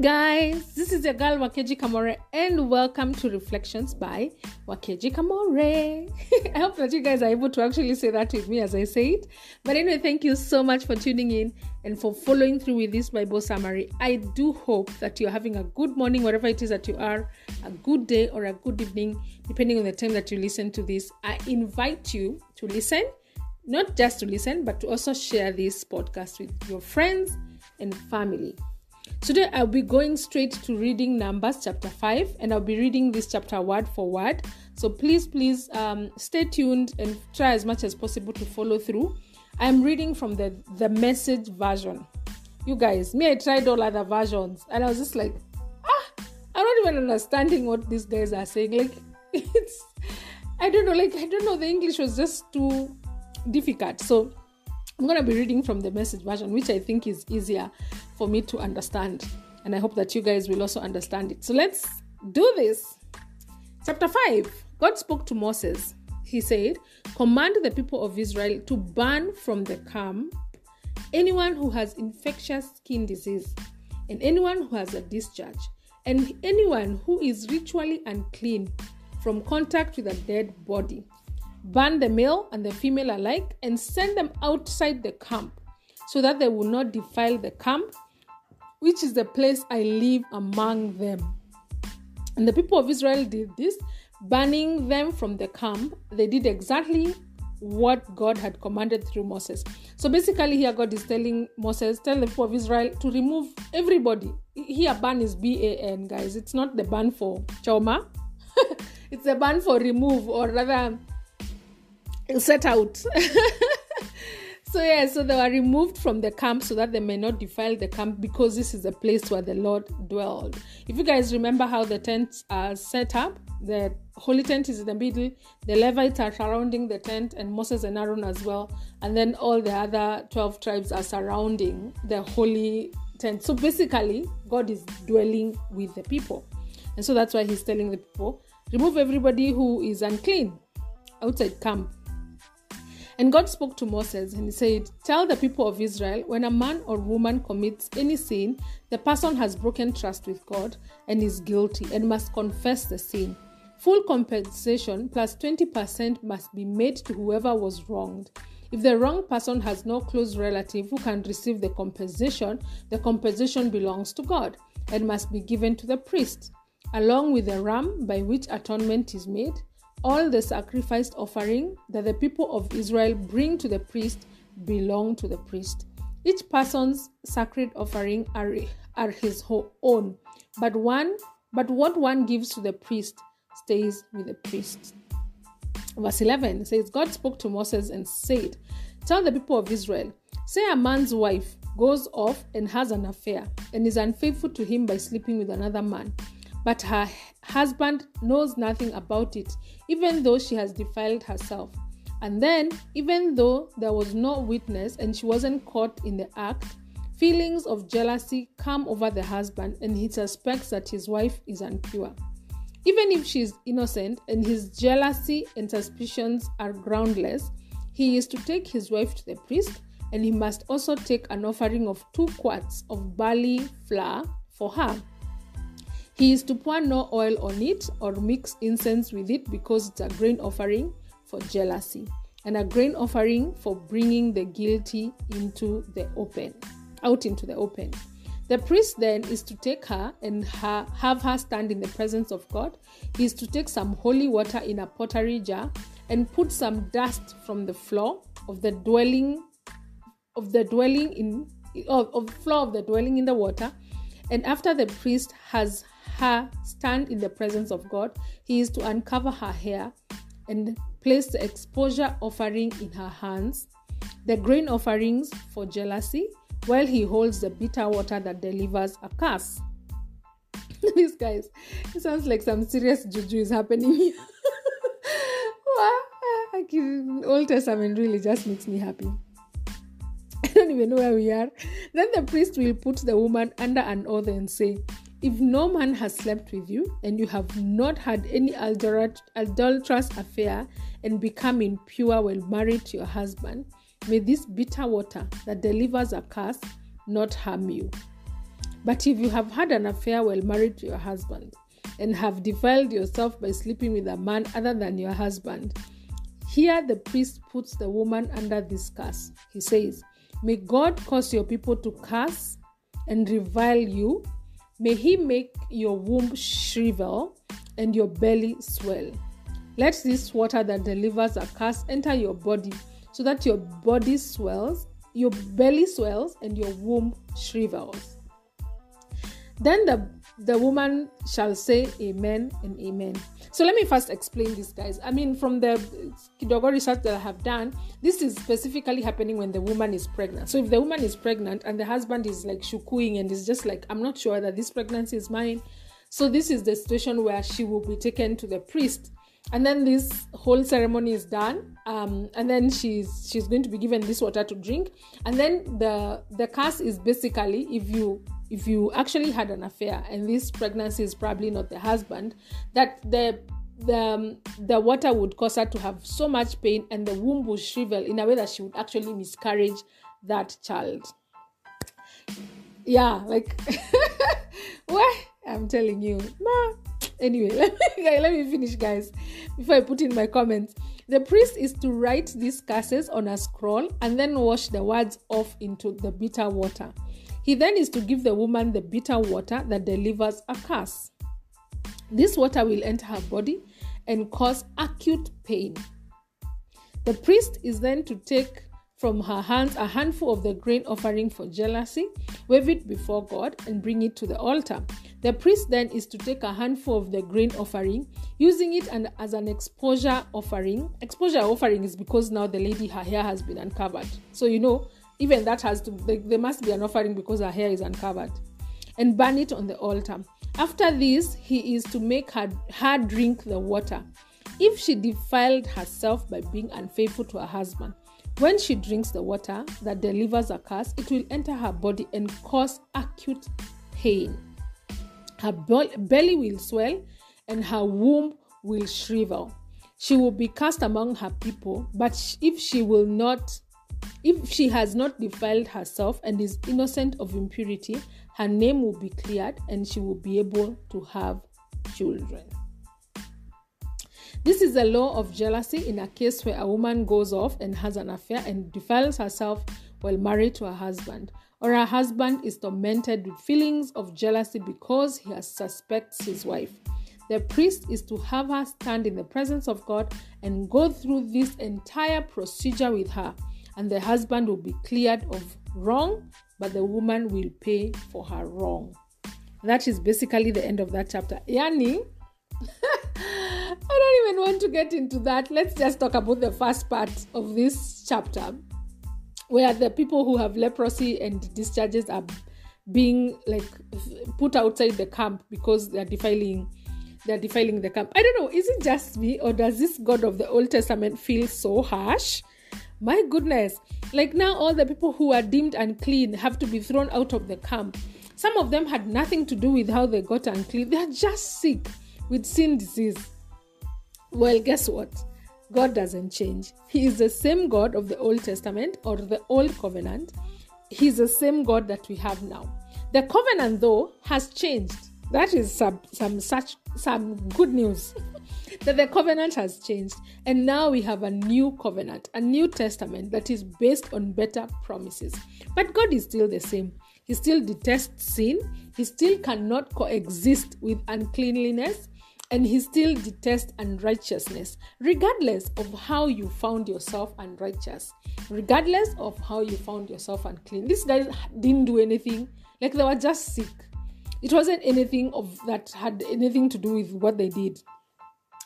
Guys, this is your girl Wakeji Kamore and welcome to Reflections by Wakeji Kamore. I hope that you guys are able to actually say that with me as I say it. But anyway, thank you so much for tuning in and for following through with this Bible summary. I do hope that you're having a good morning, whatever it is that you are, a good day or a good evening, depending on the time that you listen to this. I invite you to listen, not just to listen, but to also share this podcast with your friends and family. Today, I'll be going straight to reading Numbers chapter 5, and I'll be reading this chapter word for word. So please, stay tuned and try as much as possible to follow through. I'm reading from the Message version. You guys, I tried all other versions, and I was just like, I'm not even understanding what these guys are saying. I don't know, the English was just too difficult. So I'm going to be reading from the Message version, which I think is easier for me to understand. And I hope that you guys will also understand it. So let's do this. Chapter 5. God spoke to Moses. He said, "Command the people of Israel to ban from the camp anyone who has infectious skin disease, and anyone who has a discharge, and anyone who is ritually unclean from contact with a dead body. Ban the male and the female alike and send them outside the camp so that they will not defile the camp, which is the place I live among them." And the people of Israel did this, banning them from the camp. They did exactly what God had commanded through Moses. So basically here God is telling Moses, tell the people of Israel to remove everybody. Here ban is B-A-N, guys. It's not the ban for trauma. It's the ban for remove, or rather set out. So they were removed from the camp so that they may not defile the camp, because this is the place where the Lord dwelled. If you guys remember how the tents are set up, the holy tent is in the middle, the Levites are surrounding the tent, and Moses and Aaron as well, and then all the other 12 tribes are surrounding the holy tent. So basically, God is dwelling with the people. And so that's why he's telling the people, remove everybody who is unclean outside camp. And God spoke to Moses and he said, "Tell the people of Israel, when a man or woman commits any sin, the person has broken trust with God and is guilty and must confess the sin. Full compensation plus 20% must be made to whoever was wronged. If the wronged person has no close relative who can receive the compensation belongs to God and must be given to the priest, along with the ram by which atonement is made. All the sacrificed offering that the people of Israel bring to the priest belong to the priest. Each person's sacred offering are his own, but what one gives to the priest stays with the priest." Verse 11 says, God spoke to Moses and said, "Tell the people of Israel, say a man's wife goes off and has an affair and is unfaithful to him by sleeping with another man, but her husband knows nothing about it, even though she has defiled herself. And then, even though there was no witness and she wasn't caught in the act, feelings of jealousy come over the husband and he suspects that his wife is impure. Even if she is innocent and his jealousy and suspicions are groundless, he is to take his wife to the priest, and he must also take an offering of 2 quarts of barley flour for her. He is to pour no oil on it or mix incense with it, because it's a grain offering for jealousy and a grain offering for bringing the guilty out into the open. The priest then is to take her and have her stand in the presence of God. He is to take some holy water in a pottery jar and put some dust from the floor of the dwelling in the water. And after the priest has her stand in the presence of God, he is to uncover her hair and place the exposure offering in her hands, the grain offerings for jealousy, while he holds the bitter water that delivers a curse." These guys, it sounds like some serious juju is happening here. Old Testament really just makes me happy. I don't even know where we are. Then the priest will put the woman under an oath and say, "If no man has slept with you, and you have not had any adulterous affair and become impure while married to your husband, may this bitter water that delivers a curse not harm you." But if you have had an affair while married to your husband and have defiled yourself by sleeping with a man other than your husband, here the priest puts the woman under this curse. He says, may God cause your people to curse and revile you. May he make your womb shrivel and your belly swell. Let this water that delivers a curse enter your body, so that your body swells, your belly swells, and your womb shrivels. Then the woman shall say amen and amen. So let me first explain this, guys. I mean, from the kidogo research that I have done, this is specifically happening when the woman is pregnant. So if the woman is pregnant and the husband is like shukuing and is just like, I'm not sure that this pregnancy is mine. So this is the situation where she will be taken to the priest. And then this whole ceremony is done. And then she's going to be given this water to drink. And then the curse is basically, if you actually had an affair and this pregnancy is probably not the husband, that the water would cause her to have so much pain and the womb will shrivel in a way that she would actually miscarriage that child. Yeah, like what I'm telling you. Anyway, let me finish, guys, before I put in my comments. The priest is to write these curses on a scroll and then wash the words off into the bitter water. He then is to give the woman the bitter water that delivers a curse. This water will enter her body and cause acute pain. The priest is then to take from her hands a handful of the grain offering for jealousy, wave it before God, and bring it to the altar. The priest then is to take a handful of the grain offering, using it as an exposure offering. Exposure offering is because now the lady, her hair has been uncovered. So, even that there must be an offering because her hair is uncovered. And burn it on the altar. After this, he is to make her drink the water. If she defiled herself by being unfaithful to her husband, when she drinks the water that delivers a curse, it will enter her body and cause acute pain. Her belly will swell and her womb will shrivel. She will be cast among her people, but if she has not defiled herself and is innocent of impurity, her name will be cleared and she will be able to have children. This is a law of jealousy in a case where a woman goes off and has an affair and defiles herself while married to her husband, or her husband is tormented with feelings of jealousy because he suspects his wife. The priest is to have her stand in the presence of God and go through this entire procedure with her, and the husband will be cleared of wrong, but the woman will pay for her wrong. That is basically the end of that chapter. Yani, I don't even want to get into that. Let's just talk about the first part of this chapter, where the people who have leprosy and discharges are being put outside the camp because they're defiling the camp. I don't know, is it just me or does this God of the Old Testament feel so harsh? My goodness, now all the people who are deemed unclean have to be thrown out of the camp. Some of them had nothing to do with how they got unclean. They are just sick with sin disease. Well, guess what? God doesn't change. He is the same God of the Old Testament or the Old Covenant. He's the same God that we have now. The covenant, though, has changed. That is some good news. That the covenant has changed. And now we have a new covenant, a new testament that is based on better promises. But God is still the same. He still detests sin. He still cannot coexist with uncleanliness. And he still detests unrighteousness, regardless of how you found yourself unrighteous, regardless of how you found yourself unclean. These guys didn't do anything. They were just sick. It wasn't anything that had anything to do with what they did.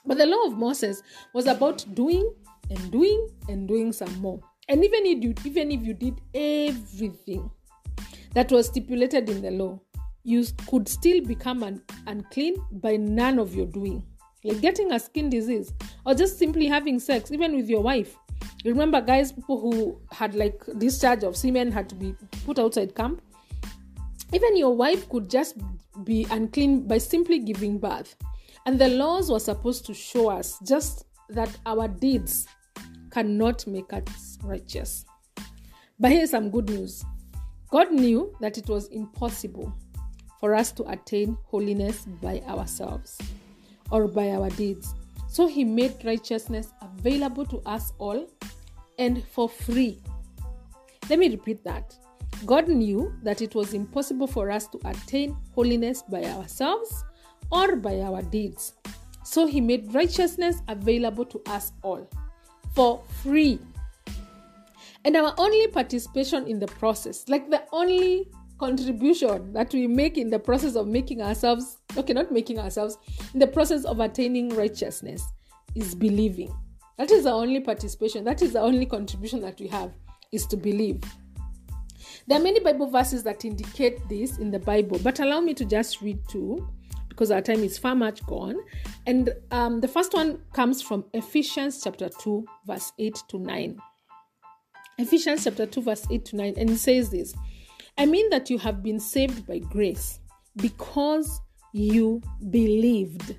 But the law of Moses was about doing and doing and doing some more. And even if you did everything that was stipulated in the law, you could still become unclean by none of your doing. Like getting a skin disease or just simply having sex, even with your wife. You remember, guys, people who had discharge of semen had to be put outside camp. Even your wife could just be unclean by simply giving birth. And the laws were supposed to show us just that our deeds cannot make us righteous. But here's some good news. God knew that it was impossible. for us to attain holiness by ourselves or by our deeds. So he made righteousness available to us all and for free. Let me repeat that. God knew that it was impossible for us to attain holiness by ourselves or by our deeds. So he made righteousness available to us all for free. And our only participation in the process, like the only contribution that we make in the process of in the process of attaining righteousness is believing. That is the only participation. That is the only contribution that we have, is to believe. There are many Bible verses that indicate this in the Bible, but allow me to just read two because our time is far much gone. And the first one comes from Ephesians chapter 2, verse 8 to 9. Ephesians chapter 2, verse 8 to 9. And it says this: I mean that you have been saved by grace because you believed.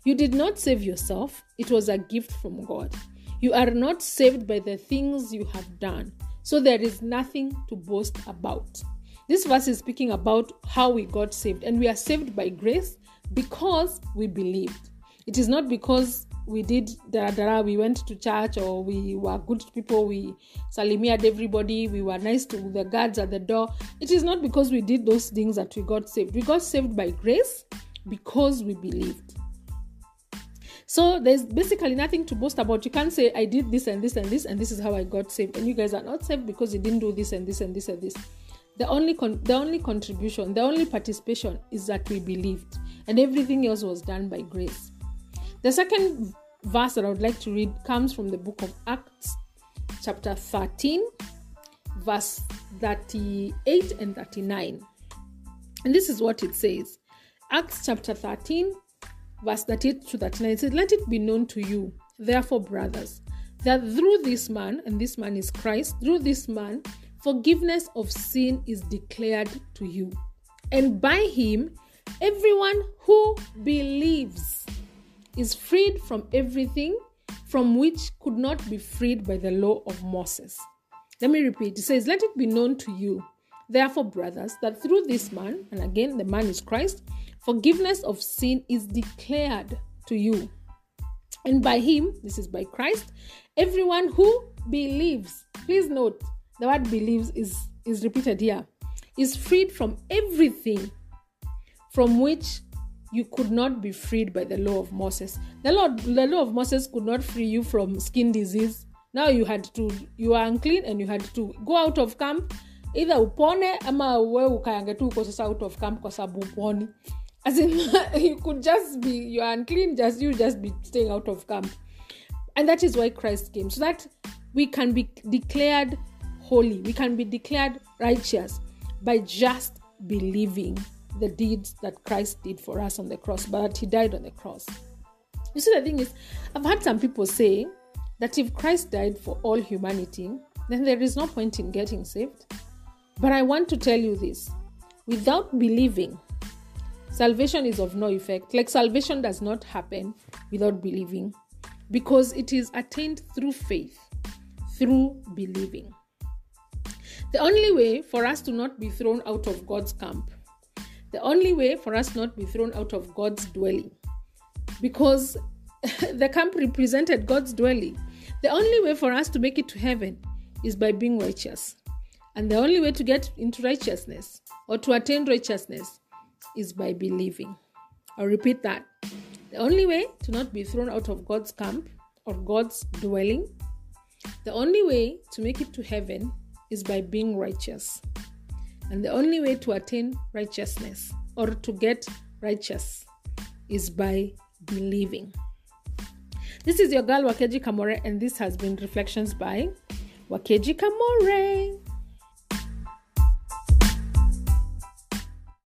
You did not save yourself. It was a gift from God. You are not saved by the things you have done, so there is nothing to boast about. This verse is speaking about how we got saved, and we are saved by grace because we believed. It is not because we did dara, we went to church, or we were good people, we salimiad everybody, we were nice to the guards at the door. It is not because we did those things that we got saved. We got saved by grace because we believed. So there's basically nothing to boast about. You can't say, I did this and this and this, and this is how I got saved. And you guys are not saved because you didn't do this and this and this and this. The only contribution, the only participation is that we believed. And everything else was done by grace. The second verse that I would like to read comes from the book of Acts, chapter 13, verse 38 and 39. And this is what it says. Acts chapter 13, verse 38 to 39, it says, let it be known to you, therefore, brothers, that through this man, and this man is Christ, through this man, forgiveness of sin is declared to you. And by him, everyone who believes is freed from everything from which could not be freed by the law of Moses. Let me repeat. It says, let it be known to you, therefore, brothers, that through this man, and again, the man is Christ, forgiveness of sin is declared to you. And by him, this is by Christ, everyone who believes, please note, the word believes is repeated here, is freed from everything from which you could not be freed by the law of Moses. The law of Moses could not free you from skin disease. Now you are unclean and you had to go out of camp. Either upone ama we ukayange tu uko sasa out of camp kwa sababu uponi. As in, you could just be, you are unclean, you just be staying out of camp. And that is why Christ came, so that we can be declared holy. We can be declared righteous by just believing the deeds that Christ did for us on the cross, but he died on the cross. You see, the thing is, I've heard some people say that if Christ died for all humanity, then there is no point in getting saved. But I want to tell you this. Without believing, salvation is of no effect. Like, salvation does not happen without believing, because it is attained through faith, through believing. The only way for us to not be thrown out of God's camp, the only way for us not be thrown out of God's dwelling, because the camp represented God's dwelling, the only way for us to make it to heaven is by being righteous. And the only way to get into righteousness or to attain righteousness is by believing. I'll repeat that. The only way to not be thrown out of God's camp or God's dwelling, the only way to make it to heaven is by being righteous. And the only way to attain righteousness or to get righteous is by believing. This is your girl, Wakeji Kamore, and this has been Reflections by Wakeji Kamore.